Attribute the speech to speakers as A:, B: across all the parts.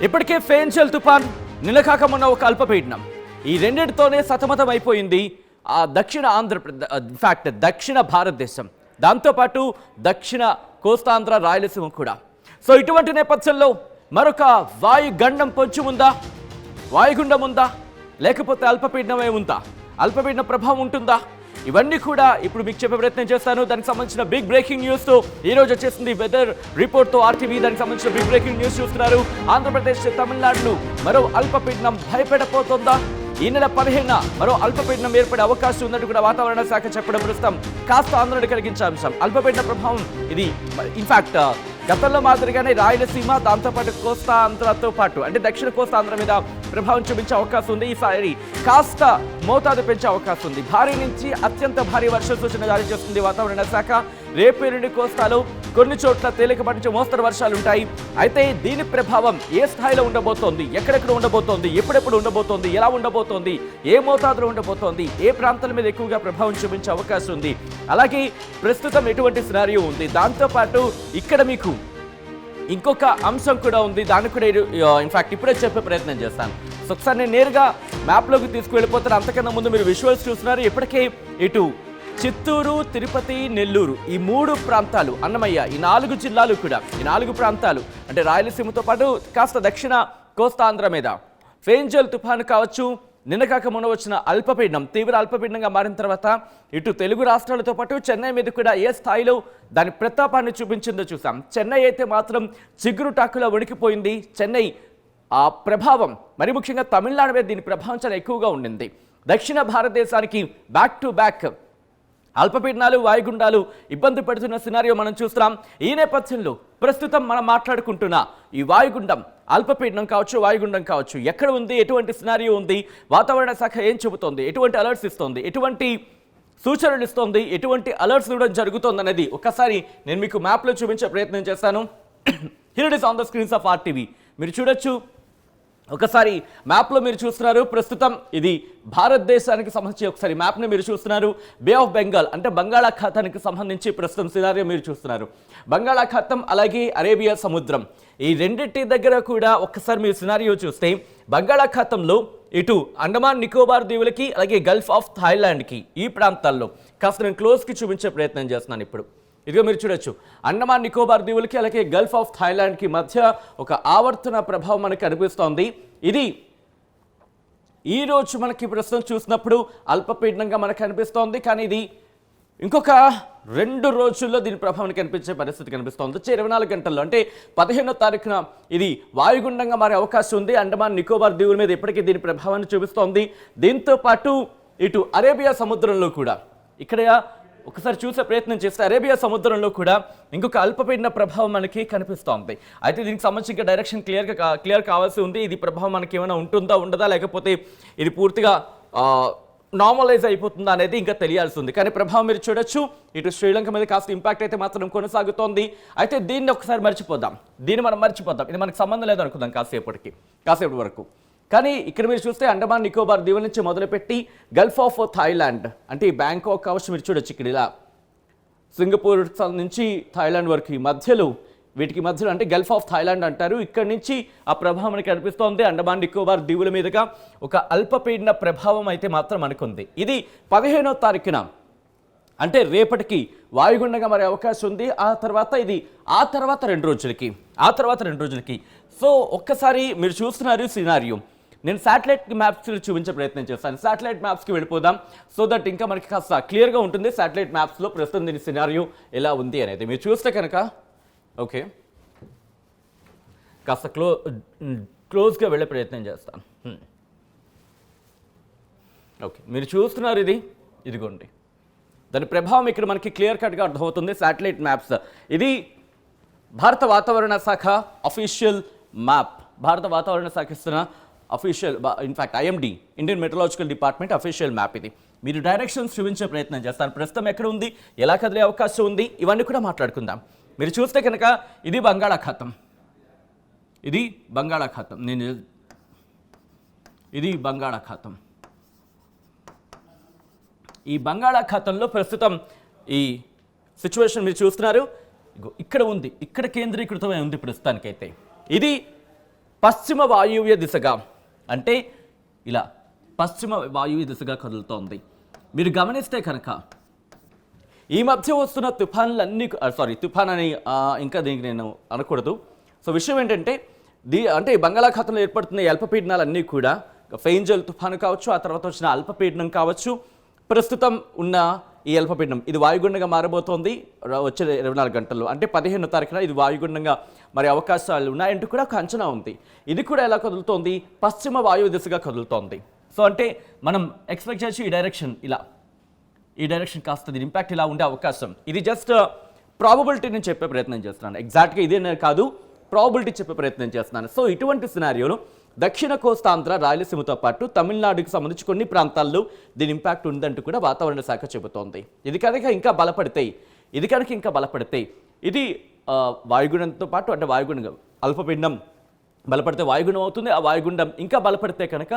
A: ఇప్పటికే ఫేంజల్ తుఫాన్ నిలకాకమున్న ఒక అల్పపీడనం ఈ రెండింటితోనే సతమతం అయిపోయింది ఆ దక్షిణ ఆంధ్రప్రదేశ్ దక్షిణ భారతదేశం, దాంతోపాటు దక్షిణ కోస్తాంధ్ర రాయలసీమ కూడా. సో ఇటువంటి నేపథ్యంలో మరొక వాయుగండం పొంచి ఉందా, వాయుగుండం ఉందా, లేకపోతే అల్పపీడనమే ఉందా, అల్పపీడన ప్రభావం ఉంటుందా, ఇవన్నీ కూడా ఇప్పుడు మీకు చెప్పే ప్రయత్నం చేస్తాను. దానికి సంబంధించిన బిగ్ బ్రేకింగ్ న్యూస్ తో ఈ రోజు వచ్చేసింది వెదర్ రిపోర్ట్ తో ఆర్టీవీ. దానికి సంబంధించిన బిగ్ బ్రేకింగ్ న్యూస్ చూస్తున్నారు. ఆంధ్రప్రదేశ్ తమిళనాడును మరో అల్పపీడనం భయపెడపోతుందా? ఈ నెల 15న మరో అల్పపీడనం ఏర్పడే అవకాశం ఉందంటూ కూడా వాతావరణ శాఖ చెప్పడం ప్రస్తుతం కాస్త ఆందోళన కలిగించే అంశం. అల్పపీడన ప్రభావం ఇది ఇన్ఫాక్ట్ గతంలో మాదిరిగానే రాయలసీమ, దాంతోపాటు కోస్తా ఆంధ్రతో పాటు అంటే దక్షిణ కోస్తా ఆంధ్ర మీద ప్రభావం చూపించే అవకాశం ఉంది. ఈసారి కాస్త మోతాదు పెంచే అవకాశం ఉంది. భారీ నుంచి అత్యంత భారీ వర్ష సూచన జారీ చేస్తుంది వాతావరణ శాఖ. రేపు ఎల్లుండి కోస్తాలో కొన్ని చోట్ల తేలికపాటి నుంచి మోస్తరు వర్షాలు ఉంటాయి. అయితే దీని ప్రభావం ఏ స్థాయిలో ఉండబోతోంది, ఎక్కడెక్కడ ఉండబోతోంది, ఎప్పుడెప్పుడు ఉండబోతోంది, ఎలా ఉండబోతోంది, ఏ మోతాదులో ఉండబోతోంది, ఏ ప్రాంతాల మీద ఎక్కువగా ప్రభావం చూపించే అవకాశం ఉంది, అలాగే ప్రస్తుతం ఎటువంటి సినారియో ఉంది, దాంతోపాటు ఇక్కడ మీకు ఇంకొక అంశం కూడా ఉంది. దాన్ని కూడా ఇన్ఫాక్ట్ ఇప్పుడే చెప్పే ప్రయత్నం చేస్తాను. సో ఒకసారి నేను నేరుగా మ్యాప్లోకి తీసుకువెళ్ళిపోతాను. అంతకన్నా ముందు మీరు విజువల్స్ చూస్తున్నారు. ఇప్పటికే ఇటు చిత్తూరు, తిరుపతి, నెల్లూరు ఈ 3 ప్రాంతాలు, అన్నమయ్య ఈ 4 జిల్లాలు కూడా, ఈ 4 ప్రాంతాలు అంటే రాయలసీమతో పాటు కాస్త దక్షిణ కోస్తాంధ్ర మీద ఫేంజల్ తుఫాను కావచ్చు, నిన్నకాక మొన్న వచ్చిన అల్పపీడనం తీవ్ర అల్పపీడనంగా మారిన తర్వాత ఇటు తెలుగు రాష్ట్రాలతో పాటు చెన్నై మీద కూడా ఏ స్థాయిలో దాని ప్రతాపాన్ని చూపించిందో చూసాం. చెన్నై అయితే మాత్రం చిగురుటాకులా వణికిపోయింది. చెన్నై ఆ ప్రభావం మరి ముఖ్యంగా తమిళనాడు మీద దీని ప్రభావం చాలా ఎక్కువగా ఉండింది. దక్షిణ భారతదేశానికి బ్యాక్ టు బ్యాక్ అల్పపీడనాలు, వాయుగుండాలు ఇబ్బంది పెడుతున్న సినారియో మనం చూస్తున్నాం. ఈ నేపథ్యంలో ప్రస్తుతం మనం మాట్లాడుకుంటున్న ఈ వాయుగుండం, అల్పపీడనం కావచ్చు, వాయుగుండం కావచ్చు, ఎక్కడ ఉంది, ఎటువంటి సినారియో ఉంది, వాతావరణ శాఖ ఏం చెబుతోంది, ఎటువంటి అలర్ట్స్ ఇస్తోంది, ఎటువంటి సూచనలు ఇస్తోంది, ఎటువంటి అలర్ట్స్ ఇవ్వడం జరుగుతోంది అనేది ఒక్కసారి నేను మీకు మ్యాప్లో చూపించే ప్రయత్నం చేస్తాను. Here it is on the screens of RTV. మీరు చూడొచ్చు, ఒకసారి మ్యాప్లో మీరు చూస్తున్నారు. ప్రస్తుతం ఇది భారతదేశానికి సంబంధించి ఒకసారి మ్యాప్ని మీరు చూస్తున్నారు. బే ఆఫ్ బెంగాల్ అంటే బంగాళాఖాతానికి సంబంధించి ప్రస్తుతం సినారియో మీరు చూస్తున్నారు. బంగాళాఖాతం అలాగే అరేబియా సముద్రం ఈ రెండింటి దగ్గర కూడా ఒక్కసారి మీరు సినారియో చూస్తే బంగాళాఖాతంలో ఇటు అండమాన్ నికోబార్ దీవులకి అలాగే గల్ఫ్ ఆఫ్ థాయిలాండ్కి ఈ ప్రాంతాల్లో కాస్త నేను క్లోజ్కి చూపించే ప్రయత్నం చేస్తున్నాను. ఇప్పుడు ఇదిగో మీరు చూడొచ్చు, అండమాన్ నికోబార్ దీవులకి అలాగే గల్ఫ్ ఆఫ్ థాయిలాండ్కి మధ్య ఒక ఆవర్తన ప్రభావం మనకు కనిపిస్తోంది. ఇది ఈరోజు మనకి ప్రస్తుతం చూసినప్పుడు అల్పపీడనంగా మనకు కనిపిస్తోంది. కానీ ఇది ఇంకొక 2 రోజుల్లో దీని ప్రభావం కనిపించే పరిస్థితి కనిపిస్తోంది. వచ్చే 24 గంటల్లో అంటే 15వ తారీఖున ఇది వాయుగుండంగా మారే అవకాశం ఉంది. అండమాన్ నికోబార్ దీవుల మీద ఇప్పటికీ దీని ప్రభావాన్ని చూపిస్తోంది. దీంతో పాటు ఇటు అరేబియా సముద్రంలో కూడా ఇక్కడ ఒకసారి చూసే ప్రయత్నం చేస్తే అరేబియా సముద్రంలో కూడా ఇంకొక అల్పపీడన ప్రభావం మనకి కనిపిస్తోంది. అయితే దీనికి సంబంధించి ఇంకా డైరెక్షన్ క్లియర్ కావాల్సి ఉంది. ఇది ప్రభావం మనకి ఏమైనా ఉంటుందా, ఉండదా, లేకపోతే ఇది పూర్తిగా నార్మలైజ్ అయిపోతుందా అనేది ఇంకా తెలియాల్సి ఉంది. కానీ ప్రభావం మీరు చూడొచ్చు, ఇటు శ్రీలంక మీద కాస్త ఇంపాక్ట్ అయితే మాత్రం కొనసాగుతోంది. అయితే దీన్ని ఒకసారి మర్చిపోదాం, మనం మర్చిపోదాం, ఇది మనకు సంబంధం లేదు అనుకుందాం కాసేపటి వరకు. కానీ ఇక్కడ మీరు చూస్తే అండమాన్ నికోబార్ దీవుల నుంచి మొదలుపెట్టి గల్ఫ్ ఆఫ్ థాయిలాండ్ అంటే ఈ బ్యాంకాక్ కావచ్చు, మీరు చూడొచ్చు ఇక్కడ ఇలా సింగపూర్ నుంచి థాయిలాండ్ వరకు వీటికి మధ్యలో అంటే గల్ఫ్ ఆఫ్ థాయిలాండ్ అంటారు. ఇక్కడ నుంచి ఆ ప్రభావం మనకి కనిపిస్తోంది. అండమాన్ నికోబార్ దీవుల మీదుగా ఒక అల్పపీడన ప్రభావం అయితే మాత్రం అనుకుంది. ఇది 15వ తారీఖున అంటే రేపటికి వాయుగుండంగా మారే అవకాశం ఉంది. ఆ తర్వాత 2 రోజులకి సో ఒక్కసారి మీరు చూస్తున్నారు సినారియో. నేను శాటిలైట్ మ్యాప్స్ చూపించే ప్రయత్నం చేస్తాను. శాటిలైట్ మ్యాప్స్కి వెళ్ళిపోదాం సో దట్ ఇంకా మనకి కాస్త క్లియర్గా ఉంటుంది శాటిలైట్ మ్యాప్స్లో ప్రస్తుతం దీని సినారియో ఎలా ఉంది అనేది. మీరు చూస్తే కనుక ఓకే కాస్త క్లోజ్గా వెళ్ళే ప్రయత్నం చేస్తాను. ఓకే మీరు చూస్తున్నారు, ఇదిగోండి దాని ప్రభావం ఇక్కడ మనకి క్లియర్ కట్గా అర్థమవుతుంది. శాటిలైట్ మ్యాప్స్ ఇది భారత వాతావరణ శాఖ అఫీషియల్ మ్యాప్, భారత వాతావరణ శాఖ ఇస్తున్న official in fact IMD Indian metrological department official map. ఇది మీరు డైరెక్షన్స్ చూపించే ప్రయత్నం చేస్తాను. ప్రస్తుతం ఎక్కడ ఉంది, ఎలా కదిలే అవకాశం ఉంది, ఇవన్నీ కూడా మాట్లాడుకుందాం. మీరు చూస్తే కనుక ఇది బంగాళాఖాతం, ఈ బంగాళాఖాతంలో ప్రస్తుతం ఈ సిచ్యువేషన్ మీరు చూస్తున్నారు. ఇక్కడ ఉంది, ఇక్కడ కేంద్రీకృతమై ఉంది ప్రస్తుతానికైతే. ఇది పశ్చిమ వాయువ్య దిశగా అంటే ఇలా పశ్చిమ వాయువ్య దిశగా కదులుతోంది. మీరు గమనిస్తే కనుక ఈ మధ్య వస్తున్న తుఫాన్లన్నీ తుఫాన్ అని ఇంకా దీనికి నేను అనకూడదు. సో విషయం ఏంటంటే అంటే బంగాళాఖాతంలో ఏర్పడుతున్న అల్పపీడనాలన్నీ కూడా ఫెయింజల్ తుఫాను కావచ్చు, ఆ తర్వాత వచ్చిన అల్పపీడనం కావచ్చు, ప్రస్తుతం ఉన్న ఈ అల్పపీడనం ఇది వాయుగుండంగా మారబోతోంది వచ్చే 24 గంటల్లో. అంటే 15వ తారీఖున ఇది వాయుగుండంగా మరి అవకాశాలు ఉన్నాయంటూ కూడా ఒక అంచనా ఉంది. ఇది కూడా ఎలా కదులుతోంది? పశ్చిమ వాయువు దిశగా కదులుతోంది. సో అంటే మనం ఎక్స్పెక్ట్ చేసి ఈ డైరెక్షన్ కాస్త దీని ఇంపాక్ట్ ఇలా ఉండే అవకాశం. ఇది జస్ట్ ప్రాబబిలిటీ నేను చెప్పే ప్రయత్నం చేస్తున్నాను. ఎగ్జాక్ట్గా ఇదే కాదు, ప్రాబబిలిటీ చెప్పే ప్రయత్నం చేస్తున్నాను. సో ఇటువంటి సినారియోలో దక్షిణ కోస్తాంధ్ర రాయలసీమతో పాటు తమిళనాడుకి సంబంధించి కొన్ని ప్రాంతాల్లో దీని ఇంపాక్ట్ ఉందంటూ కూడా వాతావరణ శాఖ చెబుతోంది. ఇది కనుక ఇంకా బలపడితే ఇది వాయుగుండంతో పాటు అంటే వాయుగుండం అల్పపీడనం బలపడితే వాయుగుండం అవుతుంది. ఆ వాయుగుండం ఇంకా బలపడితే కనుక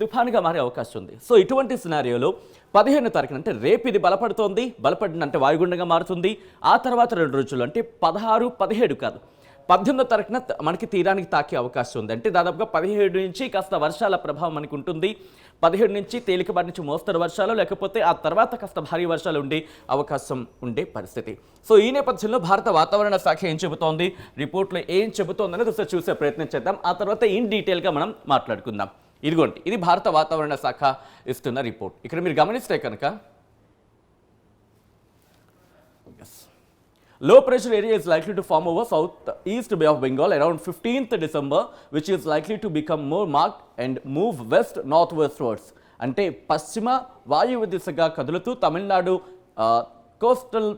A: తుఫానుగా మారే అవకాశం ఉంది. సో ఇటువంటి సినారియోలో 15వ తారీఖున అంటే రేపు ఇది బలపడిన అంటే వాయుగుండంగా మారుతుంది. ఆ తర్వాత 2 రోజులు అంటే 16, 17 కాదు 18వ తారీఖున మనకి తీరానికి తాకే అవకాశం ఉంది. అంటే దాదాపుగా 17 నుంచి కాస్త వర్షాల ప్రభావం మనకు ఉంటుంది. 17 నుంచి తేలికపాటి నుంచి మోస్తరు వర్షాలు, లేకపోతే ఆ తర్వాత కాస్త భారీ వర్షాలు ఉండే అవకాశం ఉండే పరిస్థితి. సో ఈ నేపథ్యంలో భారత వాతావరణ శాఖ ఏం చెబుతోంది, రిపోర్ట్లో ఏం చెబుతోంది అనేది ఒకసారి చూసే ప్రయత్నం చేద్దాం. ఆ తర్వాత ఇన్ డీటెయిల్గా మనం మాట్లాడుకుందాం. ఇదిగోండి, ఇది భారత వాతావరణ శాఖ ఇస్తున్న రిపోర్ట్. ఇక్కడ మీరు గమనిస్తే కనుక low pressure area is likely to form over southeast Bay of Bengal around 15th December, which is likely to become more marked and move west northwestwards. అంటే పశ్చిమ వాయువ్య దిశగా కదులుతూ తమిళనాడు కోస్టల్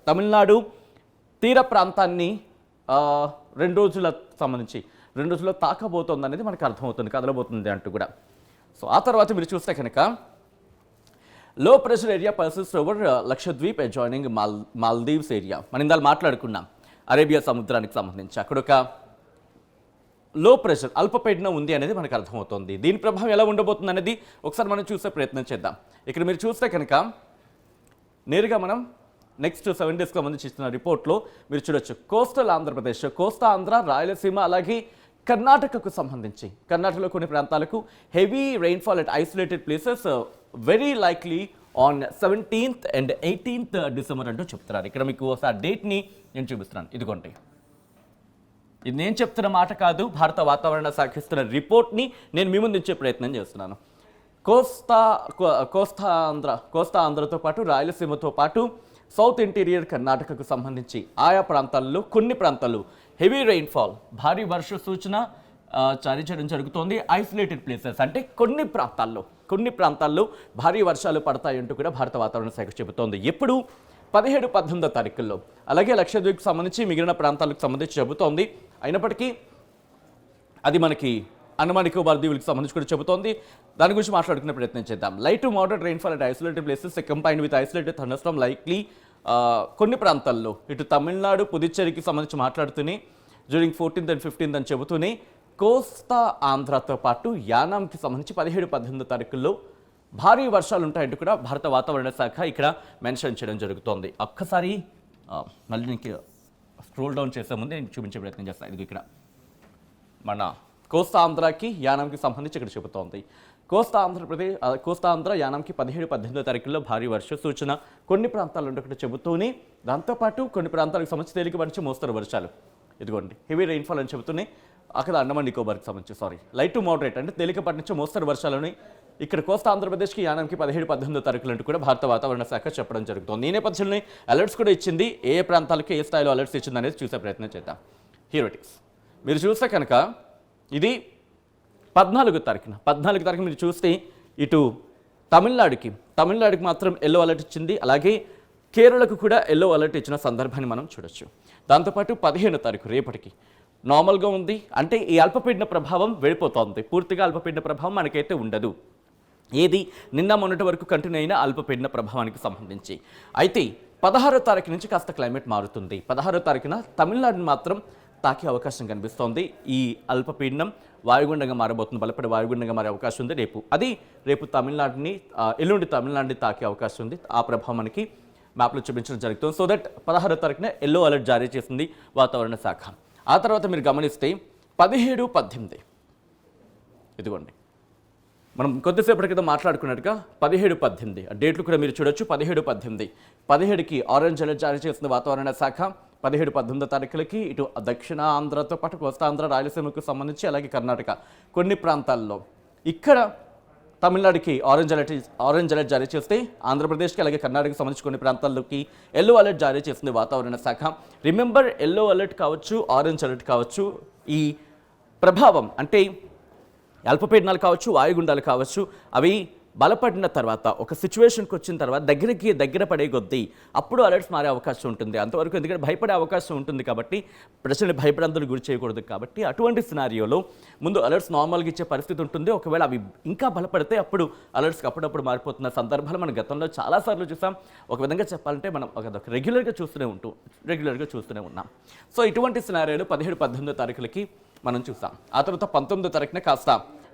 A: తమిళనాడు తీర ప్రాంతాన్ని 2 రోజుల్లో తాకబోతోంది అనేది మనకు అర్థమవుతుంది, కదలబోతుంది అంటూ కూడా. సో ఆ తర్వాత మీరు చూస్తే కనుక లో pressure area persist over Lakshadweep adjoining Maldives area. మనం ఇందాక మాట్లాడుకున్నాం అరేబియా సముద్రానికి సంబంధించి. అక్కడ ఒక లో ప్రెషర్ అల్పపీడనం ఉంది అనేది మనకు అర్థమవుతుంది. దీని ప్రభావం ఎలా ఉండబోతుంది అనేది ఒకసారి మనం చూసే ప్రయత్నం చేద్దాం. ఇక్కడ మీరు చూస్తే కనుక నేరుగా మనం నెక్స్ట్ 7 డేస్కి సంబంధించి ఇస్తున్న రిపోర్ట్లో మీరు చూడొచ్చు కోస్టల్ ఆంధ్రప్రదేశ్, కోస్తా ఆంధ్ర, రాయలసీమ, అలాగే కర్ణాటకకు సంబంధించి కర్ణాటకలో కొన్ని ప్రాంతాలకు heavy rainfall at isolated places very likely on 17th and 18th December అంటూ చెప్తున్నారు. ఇక్కడ మీకు ఒకసారి డేట్ని నేను చూపిస్తున్నాను. ఇదిగోండి, ఇది నేను చెప్తున్న మాట కాదు, భారత వాతావరణ శాఖ ఇస్తున్న రిపోర్ట్ని నేను మీ ముందు ఇచ్చే ప్రయత్నం చేస్తున్నాను. కోస్తా ఆంధ్రతో పాటు రాయలసీమతో పాటు సౌత్ ఇంటీరియర్ కర్ణాటకకు సంబంధించి ఆయా ప్రాంతాల్లో కొన్ని ప్రాంతాలు హెవీ రెయిన్ఫాల్ భారీ వర్ష సూచన జారీ చేయడం జరుగుతోంది. ఐసోలేటెడ్ ప్లేసెస్ అంటే కొన్ని ప్రాంతాల్లో భారీ వర్షాలు పడతాయంటూ కూడా భారత వాతావరణ శాఖ చెబుతోంది. ఎప్పుడు 17, 18వ తారీఖుల్లో. అలాగే లక్షద్వీప్కి సంబంధించి మిగిలిన ప్రాంతాలకు సంబంధించి చెబుతోంది. అయినప్పటికీ అది మనకి అండమాన్ నికోబార్ దీవులకు సంబంధించి కూడా చెబుతోంది. దాని గురించి మాట్లాడుకునే ప్రయత్నం చేద్దాం. Light to moderate rainfall at isolated places combined with isolated thunderstorm likely కొన్ని ప్రాంతాల్లో ఇటు తమిళనాడు, పుదుచ్చేరికి సంబంధించి మాట్లాడుతూనే డ్యూరింగ్ 14th and 15th అని చెబుతూనే కోస్తా ఆంధ్రతో పాటు యానాంకి సంబంధించి 17, 18వ తారీఖుల్లో భారీ వర్షాలు ఉంటాయంటూ కూడా భారత వాతావరణ శాఖ ఇక్కడ మెన్షన్ చేయడం జరుగుతోంది. ఒక్కసారి మళ్ళీ నేను స్క్రోల్ డౌన్ చేసే ముందు నేను చూపించే ప్రయత్నం చేస్తాను. ఇది ఇక్కడ మన కోస్తా ఆంధ్రాకి యానాంకి సంబంధించి ఇక్కడ చెబుతోంది. కోస్తా ఆంధ్ర యానాంకి 17, 18వ తారీఖుల్లో భారీ వర్ష సూచన కొన్ని ప్రాంతాల్లో ఉండకుండా చెబుతూనే దాంతోపాటు కొన్ని ప్రాంతాలకు సంబంధించి తేలికపాటి నుంచి మోస్తరు వర్షాలు. ఇదిగోండి హెవీ రెయిన్ఫాల్ అని చెబుతూనే అక్కడ అండమాన్ నికోబార్కి సంబంధించి లైట్ టు మోడరేట్ అంటే తేలికపాటి నుంచి మోస్తరు వర్షాలని ఇక్కడ కోస్తా ఆంధ్రప్రదేశ్కి యానాంకి 17, 18వ తారీఖులు అంటూ కూడా భారత వాతావరణ శాఖ చెప్పడం జరుగుతుంది. ఈ నేపథ్యంలో అలర్ట్స్ కూడా ఇచ్చింది. ఏ ప్రాంతాలకు ఏ స్థాయిలో అలర్ట్స్ ఇచ్చింది అనేది చూసే ప్రయత్నం చేద్దాం. హీరోటిక్స్ మీరు చూస్తే కనుక ఇది 14వ తారీఖున మీరు చూస్తే ఇటు తమిళనాడుకి మాత్రం ఎల్లో అలర్ట్ ఇచ్చింది. అలాగే కేరళకు కూడా ఎల్లో అలర్ట్ ఇచ్చిన సందర్భాన్ని మనం చూడొచ్చు. దాంతోపాటు 15వ తారీఖు రేపటికి నార్మల్గా ఉంది. అంటే ఈ అల్పపీడన ప్రభావం వెళ్ళిపోతుంది. పూర్తిగా అల్పపీడన ప్రభావం మనకైతే ఉండదు. ఏది నిన్న మొన్నటి వరకు కంటిన్యూ అయిన అల్పపీడన ప్రభావానికి సంబంధించి. అయితే 16వ తారీఖు నుంచి కాస్త క్లైమేట్ మారుతుంది. 16వ తారీఖున తమిళనాడుని మాత్రం తాకే అవకాశం కనిపిస్తోంది. ఈ అల్పపీడనం వాయుగుండంగా మారబోతుంది, బలపడే వాయుగుండంగా మారే అవకాశం ఉంది. రేపు ఎల్లుండి తమిళనాడుని తాకే అవకాశం ఉంది. ఆ ప్రభావం మనకి మ్యాప్లో చూపించడం జరుగుతుంది. సో దట్ 16వ తారీఖున ఎల్లో అలర్ట్ జారీ చేసింది వాతావరణ శాఖ. ఆ తర్వాత మీరు గమనిస్తే 17, 18 ఇదిగోండి, మనం కొద్దిసేపటి క్రితం మాట్లాడుకున్నట్టుగా 17, 18 డేట్లు కూడా మీరు చూడొచ్చు. 17, 18 17కి ఆరెంజ్ అలర్ట్ జారీ చేసిన వాతావరణ శాఖ. 17, 18 తారీఖులకి ఇటు దక్షిణ ఆంధ్రతో పాటు కోస్తాంధ్ర, రాయలసీమకు సంబంధించి అలాగే కర్ణాటక కొన్ని ప్రాంతాల్లో, ఇక్కడ తమిళనాడుకి ఆరెంజ్ అలర్ట్ జారీ చేస్తే ఆంధ్రప్రదేశ్కి అలాగే కర్ణాటకకు సంబంధించి కొన్ని ప్రాంతాల్లోకి ఎల్లో అలర్ట్ జారీ చేసింది వాతావరణ శాఖ. రిమెంబర్, ఎల్లో అలర్ట్ కావచ్చు, ఆరెంజ్ అలర్ట్ కావచ్చు, ఈ ప్రభావం అంటే అల్పపీడనాలు కావచ్చు, వాయుగుండాలు కావచ్చు, అవి బలపడిన తర్వాత ఒక సిచ్యువేషన్కి వచ్చిన తర్వాత దగ్గర పడే కొద్దీ అప్పుడు అలర్ట్స్ మారే అవకాశం ఉంటుంది. అంతవరకు ఎందుకంటే భయపడే అవకాశం ఉంటుంది కాబట్టి ప్రజల్ని భయపడందుకు గురి చేయకూడదు కాబట్టి అటువంటి సినారియోలో ముందు అలర్ట్స్ నార్మల్గా ఇచ్చే పరిస్థితి ఉంటుంది. ఒకవేళ అవి ఇంకా బలపడితే అప్పుడు అలర్ట్స్కి అప్పుడప్పుడు మారిపోతున్న సందర్భాలు మనం గతంలో చాలాసార్లు చూసాం. ఒక విధంగా చెప్పాలంటే మనం రెగ్యులర్గా చూస్తూనే ఉన్నాం. సో ఇటువంటి సినారియోలు 17, 18 తారీఖులకి మనం చూసాం. ఆ తర్వాత 19వ తారీఖున కాస్త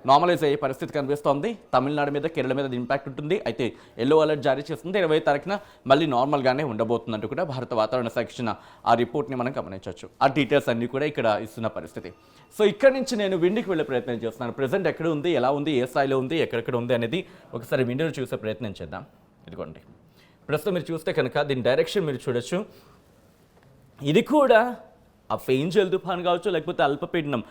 A: నార్మలైజ్ అయ్యే పరిస్థితి కనిపిస్తోంది. తమిళనాడు మీద, కేరళ మీద ఇంపాక్ట్ ఉంటుంది. అయితే ఎల్లో అలర్ట్ జారీ చేస్తుంది. 20వ తారీఖున మళ్ళీ నార్మల్గానే ఉండబోతున్నట్టు కూడా భారత వాతావరణ శాఖ ఇచ్చిన ఆ రిపోర్ట్ని మనం గమనించవచ్చు. ఆ డీటెయిల్స్ అన్నీ కూడా ఇక్కడ ఇస్తున్న పరిస్థితి. సో ఇక్కడ నుంచి నేను విండికి వెళ్ళే ప్రయత్నం చేస్తున్నాను. ప్రజెంట్ ఎక్కడ ఉంది, ఎలా ఉంది, ఏ స్థాయిలో ఉంది, ఎక్కడెక్కడ ఉంది అనేది ఒకసారి విండిని చూసే ప్రయత్నం చేద్దాం. ఇదిగోండి, ప్రస్తుతం మీరు చూస్తే కనుక దీని డైరెక్షన్ మీరు చూడొచ్చు. ఇది కూడా ఆ ఫెయింజల్ తుఫాన్ కావచ్చు, లేకపోతే అల్పపీడనం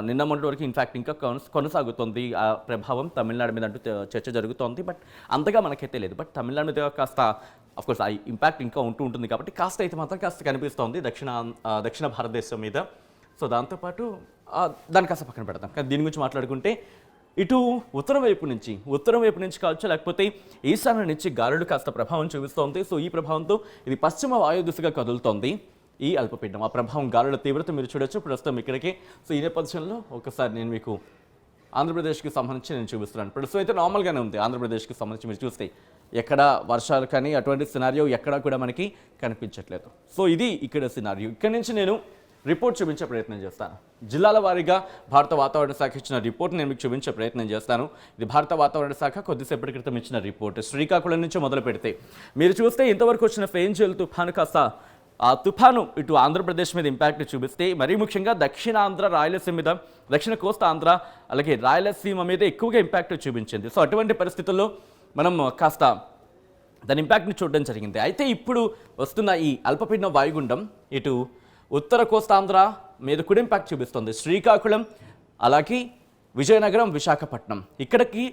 A: నిన్న మొన్నటి వరకు ఇన్ఫ్యాక్ట్ ఇంకా కొనసాగుతుంది ఆ ప్రభావం తమిళనాడు మీద అంటూ చర్చ జరుగుతోంది. బట్ అంతగా మనకైతే లేదు. బట్ తమిళనాడు మీద కాస్త అఫ్కోర్స్ ఆ ఇంపాక్ట్ ఇంకా ఉంటుంది కాబట్టి కాస్త అయితే మాత్రం కాస్త కనిపిస్తోంది దక్షిణ భారతదేశం మీద. సో దాంతోపాటు దాన్ని కాస్త పక్కన పెడతాం. కానీ దీని గురించి మాట్లాడుకుంటే ఇటు ఉత్తరం వైపు నుంచి కావచ్చు, లేకపోతే ఈశాన్య నుంచి గాలులు కాస్త ప్రభావం చూపిస్తోంది. సో ఈ ప్రభావంతో ఇది పశ్చిమ వాయు దిశగా కదులుతోంది ఈ అల్పపీడనం. ఆ ప్రభావం గాలుల తీవ్రత మీరు చూడొచ్చు ప్రస్తుతం ఇక్కడికి. సో ఈ నేపథ్యంలో ఒకసారి నేను మీకు ఆంధ్రప్రదేశ్కి సంబంధించి నేను చూపిస్తున్నాను. ప్రస్తుతం అయితే నార్మల్గానే ఉంది. ఆంధ్రప్రదేశ్కి సంబంధించి మీరు చూస్తే ఎక్కడ వర్షాలు కానీ అటువంటి సినారియో ఎక్కడా కూడా మనకి కనిపించట్లేదు. సో ఇది ఇక్కడ సినారియో. ఇక్కడి నుంచి నేను రిపోర్ట్ చూపించే ప్రయత్నం చేస్తాను. జిల్లాల వారీగా భారత వాతావరణ శాఖ ఇచ్చిన రిపోర్ట్ నేను మీకు చూపించే ప్రయత్నం చేస్తాను. ఇది భారత వాతావరణ శాఖ కొద్దిసేపటి క్రితం ఇచ్చిన రిపోర్ట్. శ్రీకాకుళం నుంచి మొదలు పెడితే మీరు చూస్తే ఇంతవరకు వచ్చిన ఫెయింజల్ తుఫాను కాస్త ఆ తుఫాను ఇటు ఆంధ్రప్రదేశ్ మీద ఇంపాక్ట్ చూపిస్తే మరీ ముఖ్యంగా దక్షిణ ఆంధ్ర, రాయలసీమ మీద, దక్షిణ కోస్తా ఆంధ్ర అలాగే రాయలసీమ మీద ఎక్కువగా ఇంపాక్ట్ చూపించింది. సో అటువంటి పరిస్థితుల్లో మనం కాస్త దాని ఇంపాక్ట్ని చూడడం జరిగింది. అయితే ఇప్పుడు వస్తున్న ఈ అల్పపీడన వాయుగుండం ఇటు ఉత్తర కోస్తాంధ్ర మీద కూడా ఇంపాక్ట్ చూపిస్తుంది. శ్రీకాకుళం అలాగే విజయనగరం, విశాఖపట్నం ఇక్కడికి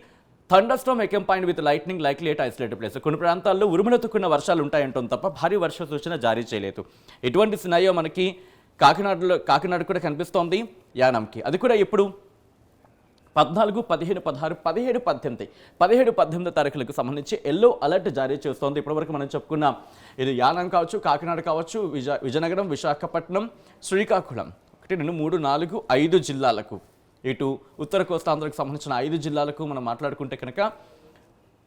A: thunderstorm accompanied with lightning likely at isolated place. కొన్ని ప్రాంతాల్లో ఉరుములతో కూడిన వర్షాలు ఉంటాయంటాం తప్ప భారీ వర్ష సూచన జారీ చేయలేదు. ఎటువంటి సినారియో మనకి కాకినాడ కూడా కనిపిస్తోంది, యానంకి. అది కూడా ఇప్పుడు 14, 15, 16, 17, 18 తారీఖులకు సంబంధించి ఎల్లో అలర్ట్ జారీ చేస్తోంది. ఇప్పటివరకు మనం చెప్పుకున్న ఇది యానం కావచ్చు, కాకినాడ కావచ్చు, విజయనగరం, విశాఖపట్నం, శ్రీకాకుళం 1, 2, 3, 4, 5 జిల్లాలకు, ఇటు ఉత్తర కోస్తాంధ్రకు సంబంధించిన 5 జిల్లాలకు మనం మాట్లాడుకుంటే కనుక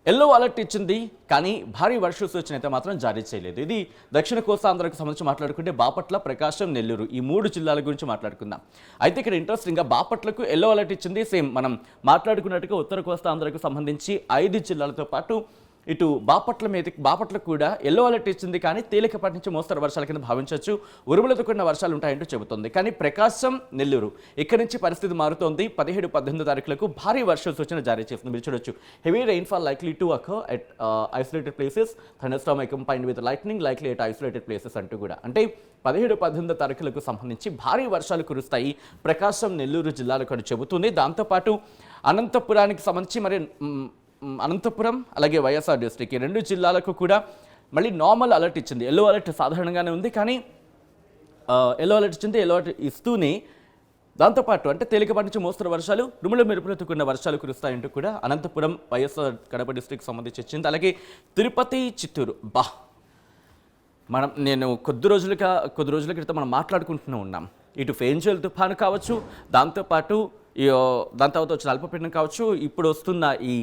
A: ఎల్లో అలర్ట్ ఇచ్చింది. కానీ భారీ వర్ష సూచన అయితే మాత్రం జారీ చేయలేదు. ఇది దక్షిణ కోస్తాంధ్రకు సంబంధించి మాట్లాడుకుంటే బాపట్ల, ప్రకాశం, నెల్లూరు ఈ 3 జిల్లాల గురించి మాట్లాడుకుందాం. అయితే ఇక్కడ ఇంట్రెస్టింగ్గా బాపట్లకు ఎల్లో అలర్ట్ ఇచ్చింది. సేమ్ మనం మాట్లాడుకున్నట్టుగా ఉత్తర కోస్తాంధ్రకు సంబంధించి 5 జిల్లాలతో పాటు ఇటు బాపట్లకు కూడా ఎల్లో అలర్ట్ ఇచ్చింది. కానీ తేలికపాటి నుంచి మోస్తరు వర్షాల కింద భావించవచ్చు. ఉరుములతో కూడిన వర్షాలు ఉంటాయంటూ చెబుతోంది. కానీ ప్రకాశం, నెల్లూరు ఇక్కడి నుంచి పరిస్థితి మారుతోంది. 17, 18 తారీఖులకు భారీ వర్ష సూచన జారీ చేస్తుంది. మీరు చూడొచ్చు. Heavy rainfall likely to occur at isolated places, thunderstorm accompanied with lightning likely at isolated places అంటూ కూడా. అంటే 17, 18 తారీఖులకు సంబంధించి భారీ వర్షాలు కురుస్తాయి ప్రకాశం, నెల్లూరు జిల్లాలకు అని చెబుతుంది. దాంతోపాటు అనంతపురానికి సంబంధించి మరి అనంతపురం అలాగే వైఎస్ఆర్ డిస్ట్రిక్ట్ ఈ 2 జిల్లాలకు కూడా మళ్ళీ నార్మల్ అలర్ట్ ఇచ్చింది. ఎల్లో అలర్ట్ సాధారణంగానే ఉంది, కానీ ఎల్లో అలర్ట్ ఇచ్చింది. ఎల్లో అలర్ట్ ఇస్తూనే దాంతోపాటు అంటే తేలికపాటి నుంచి మోస్తరు వర్షాలు, ఉరుముల మెరుపులతో కూడిన వర్షాలు కురుస్తాయంటూ కూడా అనంతపురం, వైఎస్ఆర్ కడప డిస్ట్రిక్ట్ సంబంధించి ఇచ్చింది. అలాగే తిరుపతి, చిత్తూరు నేను కొద్ది రోజుల క్రితం మనం మాట్లాడుకుంటూనే ఉన్నాం. ఇటు ఫెయింజల్ తుఫాను కావచ్చు, దాని తర్వాత వచ్చిన అల్పపీడనం కావచ్చు, ఇప్పుడు వస్తున్న ఈ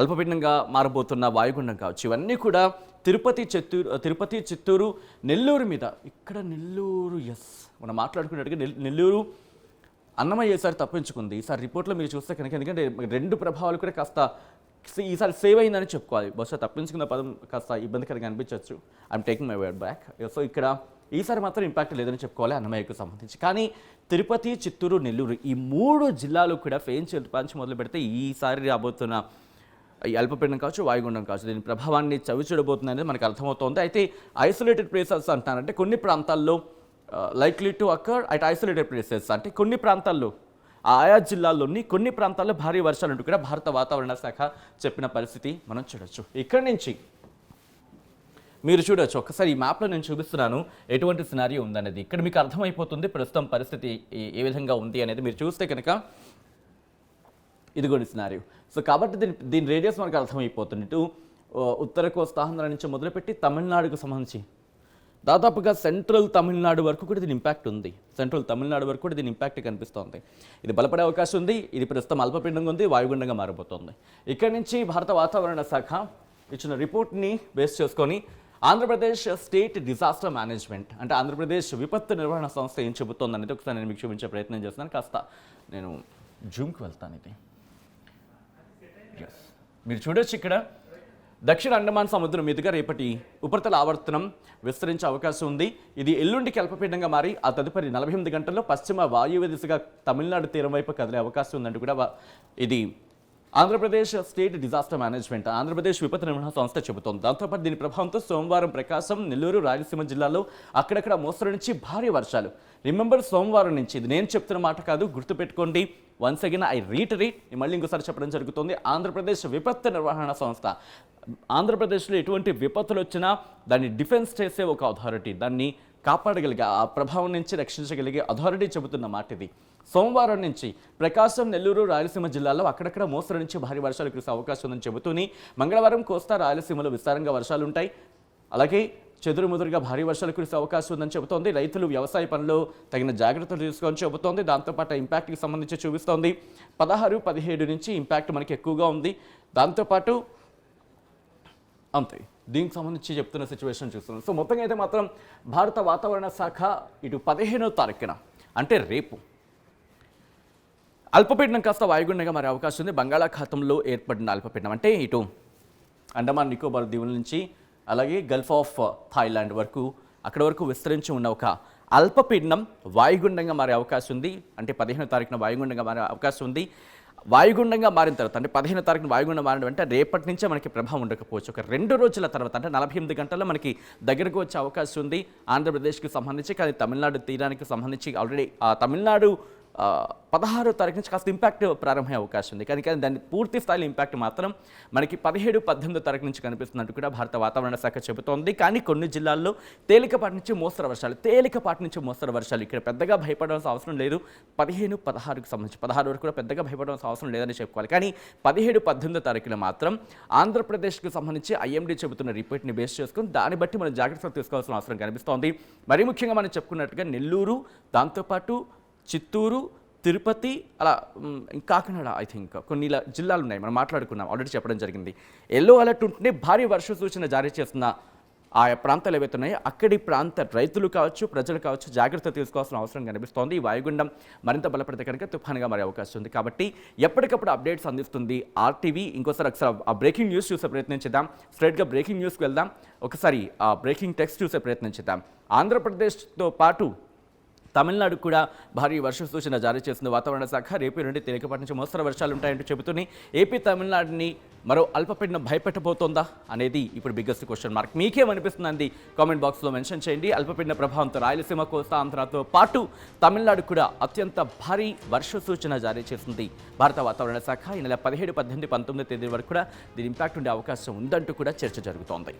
A: అల్పపీడనంగా మారబోతున్న వాయుగుండం కావచ్చు, ఇవన్నీ కూడా తిరుపతి, చిత్తూరు, నెల్లూరు మీద. ఇక్కడ నెల్లూరు మనం మాట్లాడుకున్నట్టుగా నెల్లూరు అన్నమయ్య ఈసారి తప్పించుకుంది. ఈసారి రిపోర్ట్లో మీరు చూస్తే కనుక, ఎందుకంటే 2 ప్రభావాలు కూడా కాస్త ఈసారి సేవ్ అయిందని చెప్పుకోవాలి. బహుశా తప్పించుకున్న పదం కాస్త ఇబ్బందికరంగా అనిపించవచ్చు. I'm taking my word back. So ఇక్కడ ఈసారి మాత్రం ఇంపాక్ట్ లేదని చెప్పుకోవాలి అన్నమయ్యకు సంబంధించి. కానీ తిరుపతి, చిత్తూరు, నెల్లూరు ఈ 3 జిల్లాలు కూడా ఫెయిన్ పంచి మొదలు పెడితే ఈసారి రాబోతున్న ఈ అల్పపీడనం కావచ్చు, వాయుగుండం కావచ్చు, దీని ప్రభావాన్ని చవిచూడబోతుంది అనేది మనకు అర్థమవుతోంది. అయితే ఐసోలేటెడ్ ప్లేసెస్ అంటారంటే కొన్ని ప్రాంతాల్లో likely to occur at isolated places, అంటే కొన్ని ప్రాంతాల్లో ఆయా జిల్లాల్లోని కొన్ని ప్రాంతాల్లో భారీ వర్షాలు కూడా భారత వాతావరణ శాఖ చెప్పిన పరిస్థితి మనం చూడొచ్చు. ఇక్కడి నుంచి మీరు చూడొచ్చు, ఒకసారి ఈ మ్యాప్లో నేను చూపిస్తున్నాను ఎటువంటి సినారియో ఉందనేది. ఇక్కడ మీకు అర్థమైపోతుంది ప్రస్తుతం పరిస్థితి ఏ విధంగా ఉంది అనేది. మీరు చూస్తే కనుక ఇదిగోండి సినారియో. సో కాబట్టి దీని రేడియస్ మనకు అర్థమైపోతుంది. ఇటు ఉత్తర కోస్తా ఆంధ్ర నుంచి మొదలుపెట్టి తమిళనాడుకు సంబంధించి దాదాపుగా సెంట్రల్ తమిళనాడు వరకు కూడా దీని ఇంపాక్ట్ ఉంది. సెంట్రల్ తమిళనాడు వరకు కూడా దీని ఇంపాక్ట్ కనిపిస్తోంది. ఇది బలపడే అవకాశం ఉంది. ఇది ప్రస్తుతం అల్పపీడనంగా ఉంది, వాయుగుండంగా మారబోతోంది. ఇక్కడి నుంచి భారత వాతావరణ శాఖ ఇచ్చిన రిపోర్ట్ని బేస్ చేసుకొని ఆంధ్రప్రదేశ్ స్టేట్ డిజాస్టర్ మేనేజ్మెంట్, అంటే ఆంధ్రప్రదేశ్ విపత్తు నిర్వహణ సంస్థ ఏం చెబుతోంది అనేది ఒకసారి నేను మీకు చూపించే ప్రయత్నం చేస్తున్నాను. కాస్త నేను జూమ్కి వెళ్తాను. ఇది మీరు చూడొచ్చు, ఇక్కడ దక్షిణ అండమాన్ సముద్రం మీదుగా రేపటి ఉపరితల ఆవర్తనం విస్తరించే అవకాశం ఉంది. ఇది ఎల్లుండికి అల్పపీడనంగా మారి ఆ తదుపరి 48 గంటల్లో పశ్చిమ వాయువ్య దిశగా తమిళనాడు తీరం వైపు కదిలే అవకాశం ఉందంటూ కూడా ఇది Andhra Pradesh state disaster management, Andhra Pradesh విపత్తు నిర్వహణ సంస్థ చెబుతోంది. దాంతోపాటు దీని ప్రభావంతో సోమవారం ప్రకాశం, నెల్లూరు, రాయలసీమ జిల్లాలో అక్కడక్కడ మోస్తరు నుంచి భారీ వర్షాలు. రిమెంబర్, సోమవారం నుంచి, ఇది నేను చెప్తున్న మాట కాదు, గుర్తుపెట్టుకోండి. వన్స్ అగైన్ ఐ రీటరేట్, మళ్ళీ ఇంకోసారి చెప్పడం జరుగుతుంది. ఆంధ్రప్రదేశ్ విపత్తు నిర్వహణ సంస్థ, ఆంధ్రప్రదేశ్లో ఎటువంటి విపత్తులు వచ్చినా దాన్ని డిఫెన్స్ చేసే ఒక అథారిటీ, దాన్ని కాపాడగలిగే, ఆ ప్రభావం నుంచి రక్షించగలిగే అథారిటీ చెబుతున్న మాట ఇది. సోమవారం నుంచి ప్రకాశం, నెల్లూరు, రాయలసీమ జిల్లాల్లో అక్కడక్కడ మోస్తరు నుంచి భారీ వర్షాలు కురిసే అవకాశం ఉందని చెబుతూనే మంగళవారం కోస్తా రాయలసీమలో విస్తారంగా వర్షాలు ఉంటాయి. అలాగే చెదురుముదురుగా భారీ వర్షాలు కురిసే అవకాశం ఉందని చెబుతోంది. రైతులు వ్యవసాయ పనుల్లో తగిన జాగ్రత్తలు తీసుకొని చెబుతోంది. దాంతోపాటు ఇంపాక్ట్కి సంబంధించి చూపిస్తోంది. 16, 17 నుంచి ఇంపాక్ట్ మనకి ఎక్కువగా ఉంది. దాంతోపాటు అంతే, దీనికి సంబంధించి చెప్తున్న సిచ్యువేషన్ చూస్తున్నాం. సో మొత్తంగా అయితే మాత్రం భారత వాతావరణ శాఖ ఇటు 15వ తారీఖున అంటే రేపు అల్పపీడనం కాస్త వాయుగుండంగా మారే అవకాశం ఉంది. బంగాళాఖాతంలో ఏర్పడిన అల్పపీడనం అంటే ఇటు అండమాన్ నికోబార్ దీవుల నుంచి అలాగే గల్ఫ్ ఆఫ్ థాయిలాండ్ వరకు అక్కడ వరకు విస్తరించి ఉన్న ఒక అల్పపీడనం వాయుగుండంగా మారే అవకాశం ఉంది. అంటే 15వ తారీఖున వాయుగుండంగా మారే అవకాశం ఉంది. వాయుగుండంగా మారిన తర్వాత అంటే 15వ తారీఖున వాయుగుండం మారడం అంటే రేపటి నుంచే మనకి ప్రభావం ఉండకపోవచ్చు. ఒక 2 రోజుల తర్వాత అంటే 48 గంటల్లో మనకి దగ్గరకు వచ్చే అవకాశం ఉంది ఆంధ్రప్రదేశ్కి సంబంధించి. కానీ తమిళనాడు తీరానికి సంబంధించి ఆల్రెడీ తమిళనాడు 16వ తారీఖు నుంచి కాస్త ఇంపాక్ట్ ప్రారంభమయ్యే అవకాశం ఉంది. కానీ దాని పూర్తి స్థాయిలో ఇంపాక్ట్ మాత్రం మనకి 17, 18వ తారీఖు నుంచి కనిపిస్తున్నట్టు కూడా భారత వాతావరణ శాఖ చెబుతోంది. కానీ కొన్ని జిల్లాల్లో తేలికపాటి నుంచి మోస్తరు వర్షాలు ఇక్కడ పెద్దగా భయపడాల్సిన అవసరం లేదు. 15, 16కు సంబంధించి 16 వరకు కూడా పెద్దగా భయపడాల్సిన అవసరం లేదని చెప్పుకోవాలి. కానీ 17, 18వ తారీఖున మాత్రం ఆంధ్రప్రదేశ్కి సంబంధించి ఐఎండీ చెబుతున్న రిపోర్ట్ని బేస్ చేసుకుని దాన్ని బట్టి మనం జాగ్రత్తలు తీసుకోవాల్సిన అవసరం కనిపిస్తోంది. మరీ ముఖ్యంగా మనం చెప్పుకున్నట్టుగా నెల్లూరు, దాంతోపాటు చిత్తూరు, తిరుపతి, అలా కాకినాడ, ఐ థింక్ కొన్ని జిల్లాలు ఉన్నాయి, మనం మాట్లాడుకున్నాం, ఆల్రెడీ చెప్పడం జరిగింది. ఎల్లో అలర్ట్ ఉంటేనే భారీ వర్ష సూచన జారీ చేస్తున్న ఆయా ప్రాంతాలు ఏవైతే ఉన్నాయో అక్కడి ప్రాంత రైతులు కావచ్చు, ప్రజలు కావచ్చు జాగ్రత్త తీసుకోవాల్సిన అవసరం కనిపిస్తోంది. ఈ వాయుగుండం మరింత బలపడితే కనుక తుఫానుగా మారే అవకాశం ఉంది. కాబట్టి ఎప్పటికప్పుడు అప్డేట్స్ అందిస్తుంది ఆర్టీవీ. ఒకసారి ఆ బ్రేకింగ్ న్యూస్ చూసే ప్రయత్నం చేద్దాం. స్ట్రైట్గా బ్రేకింగ్ న్యూస్కి వెళ్దాం. ఒకసారి ఆ బ్రేకింగ్ టెక్స్ట్ చూసే ప్రయత్నం చేద్దాం. ఆంధ్రప్రదేశ్తో పాటు తమిళనాడు కూడా భారీ వర్ష సూచన జారీ చేసింది వాతావరణ శాఖ. రేపు నుండి తేలికపాటి నుంచి మోస్తరు వర్షాలు ఉంటాయంటూ చెబుతూనే ఏపీ తమిళనాడుని మరో అల్పపీడనం భయపెట్టబోతోందా అనేది ఇప్పుడు బిగ్గెస్ట్ క్వశ్చన్ మార్క్. మీకేమనిపిస్తుందండి కామెంట్ బాక్స్లో మెన్షన్ చేయండి. అల్పపీడన ప్రభావంతో రాయలసీమ, కోస్తా ఆంధ్రతో పాటు తమిళనాడు కూడా అత్యంత భారీ వర్ష సూచన జారీ చేసింది భారత వాతావరణ శాఖ. ఈ నెల 17, 18, 19 తేదీ వరకు కూడా దీని ఇంపాక్ట్ ఉండే అవకాశం ఉందంటూ కూడా చర్చ జరుగుతోంది.